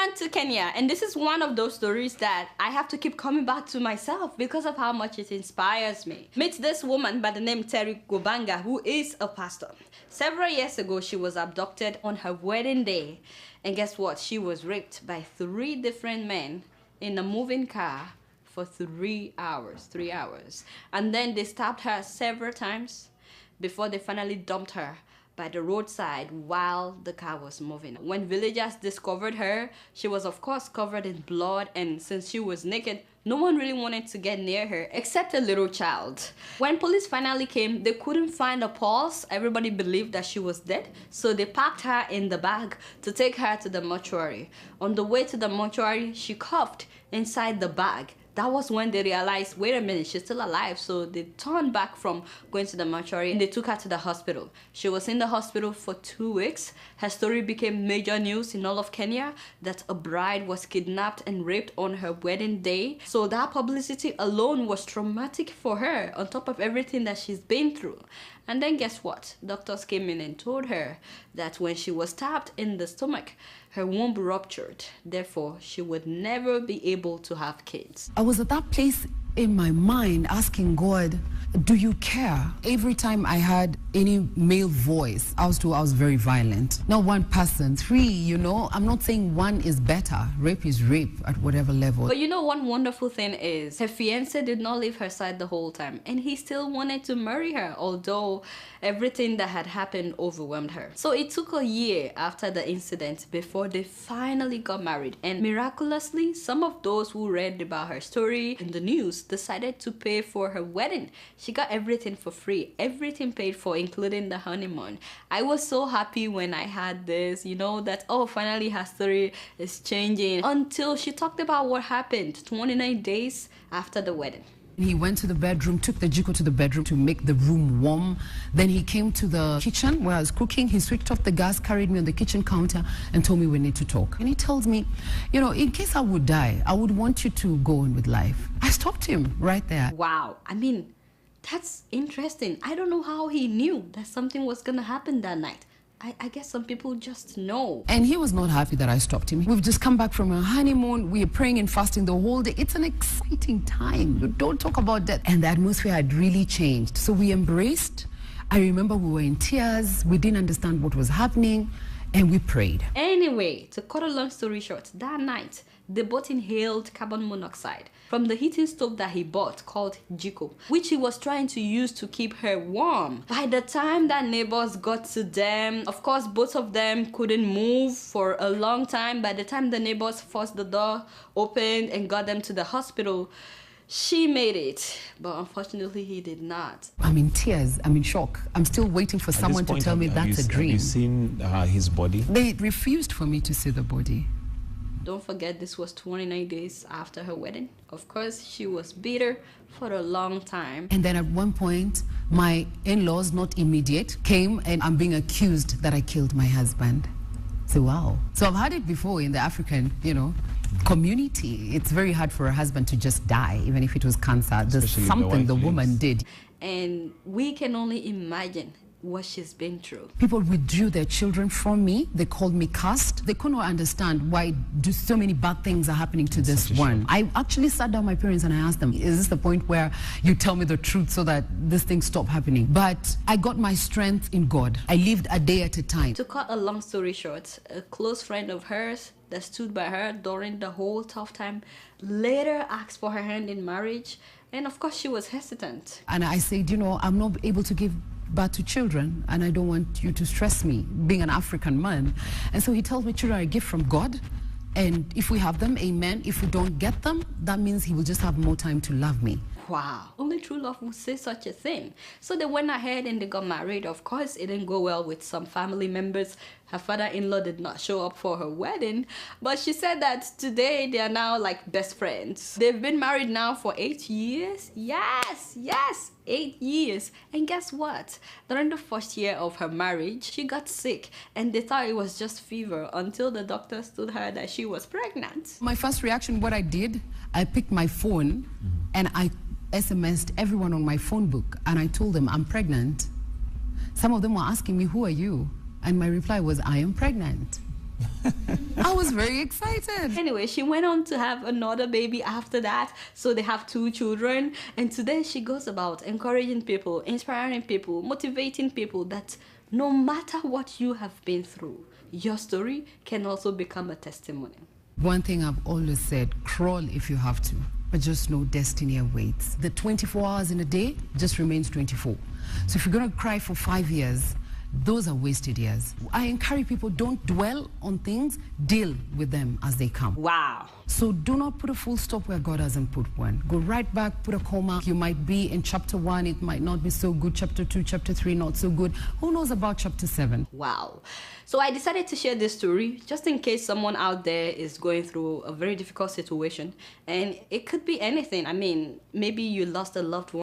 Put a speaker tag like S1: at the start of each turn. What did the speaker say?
S1: on to Kenya, and this is one of those stories that I have to keep coming back to myself because of how much it inspires me. Meet this woman by the name Terry Gobanga, who is a pastor. Several years ago, she was abducted on her wedding day, and guess what? She was raped by 3 different men in a moving car for 3 hours. And then they stabbed her several times before they finally dumped her by the roadside while the car was moving. When villagers discovered her, she was of course covered in blood, and since she was naked, no one really wanted to get near her except a little child. When police finally came, they couldn't find a pulse. Everybody believed that she was dead, so they packed her in the bag to take her to the mortuary. On the way to the mortuary, she coughed inside the bag. That was when they realized, wait a minute, she's still alive. So they turned back from going to the mortuary and they took her to the hospital. She was in the hospital for 2 weeks. Her story became major news in all of Kenya that a bride was kidnapped and raped on her wedding day. So that publicity alone was traumatic for her, on top of everything that she's been through. And then guess what? Doctors came in and told her that when she was stabbed in the stomach, her womb ruptured. Therefore, she would never be able to have kids.
S2: I was at that place in my mind asking God, do you care? Every time I had any male voice, I was told I was very violent. Not one person, 3, you know. I'm not saying one is better. Rape is rape at whatever level.
S1: But you know, one wonderful thing is her fiancé did not leave her side the whole time, and he still wanted to marry her, although everything that had happened overwhelmed her. So it took a year after the incident before they finally got married, and miraculously, some of those who read about her story in the news decided to pay for her wedding. She got everything for free, everything paid for, including the honeymoon. I was so happy when I had this, you know, that, oh, finally her story is changing, until she talked about what happened 29 days after the wedding.
S2: He went to the bedroom, took the jiko to the bedroom to make the room warm. Then he came to the kitchen where I was cooking. He switched off the gas, carried me on the kitchen counter and told me we need to talk. And he tells me, you know, in case I would die, I would want you to go on with life. I stopped him right there.
S1: Wow. I mean, that's interesting. I don't know how he knew that something was gonna happen that night. I guess some people just know.
S2: And he was not happy that I stopped him. We've just come back from a honeymoon. We are praying and fasting the whole day. It's an exciting time. You don't talk about that. And the atmosphere had really changed. So we embraced. I remember we were in tears. We didn't understand what was happening. And we prayed.
S1: Anyway, to cut a long story short, that night, they both inhaled carbon monoxide from the heating stove that he bought called Jiko, which he was trying to use to keep her warm. By the time that neighbors got to them, of course, both of them couldn't move for a long time. By the time the neighbors forced the door open and got them to the hospital, she made it, but unfortunately he did not.
S2: I'm in tears, I'm in shock. I'm still waiting for someone to tell me that's a dream.
S3: Have you seen his body?
S2: They refused for me to see the body.
S1: Don't forget, this was 29 days after her wedding. Of course, she was bitter for a long time.
S2: And then at one point, my in-laws, not immediate, came and I'm being accused that I killed my husband. So wow. So I've had it before in the African, you know, community. It's very hard for a husband to just die, even if it was cancer. There's something the woman did.
S1: And we can only imagine what she's been through.
S2: People withdrew their children from me. They called me cursed. They couldn't understand why so many bad things are happening to this one. I actually sat down with my parents and I asked them, is this the point where you tell me the truth so that this thing stop happening? But I got my strength in God. I lived a day at a time.
S1: To cut a long story short, a close friend of hers that stood by her during the whole tough time later asked for her hand in marriage. And of course she was hesitant.
S2: And I said, you know, I'm not able to give birth to children, and I don't want you to stress me, being an African man. And so he tells me children are a gift from God, and if we have them, amen. If we don't get them, that means he will just have more time to love me.
S1: Wow, only true love would say such a thing. So they went ahead and they got married. Of course, it didn't go well with some family members. Her father-in-law did not show up for her wedding, but she said that today they are now like best friends. They've been married now for 8 years. Yes, 8 years. And guess what? During the first year of her marriage, she got sick and they thought it was just fever until the doctors told her that she was pregnant.
S2: My first reaction, what I did, I picked my phone and I SMS'd everyone on my phone book and I told them I'm pregnant. Some of them were asking me, who are you? And my reply was, I am pregnant. I I was very excited.
S1: Anyway, she went on to have another baby after that. So they have 2 children. And today she goes about encouraging people, inspiring people, motivating people that no matter what you have been through, your story can also become a testimony.
S2: One thing I've always said, crawl if you have to, but just know destiny awaits. The 24 hours in a day just remains 24. So if you're going to cry for 5 years, those are wasted years. I encourage people, don't dwell on things, deal with them as they come.
S1: Wow.
S2: So do not put a full stop where God hasn't put one. Go right back, put a comma. You might be in chapter 1, it might not be so good. Chapter 2, chapter 3, not so good. Who knows about chapter 7?
S1: Wow. So I decided to share this story just in case someone out there is going through a very difficult situation. And it could be anything. I mean, maybe you lost a loved one.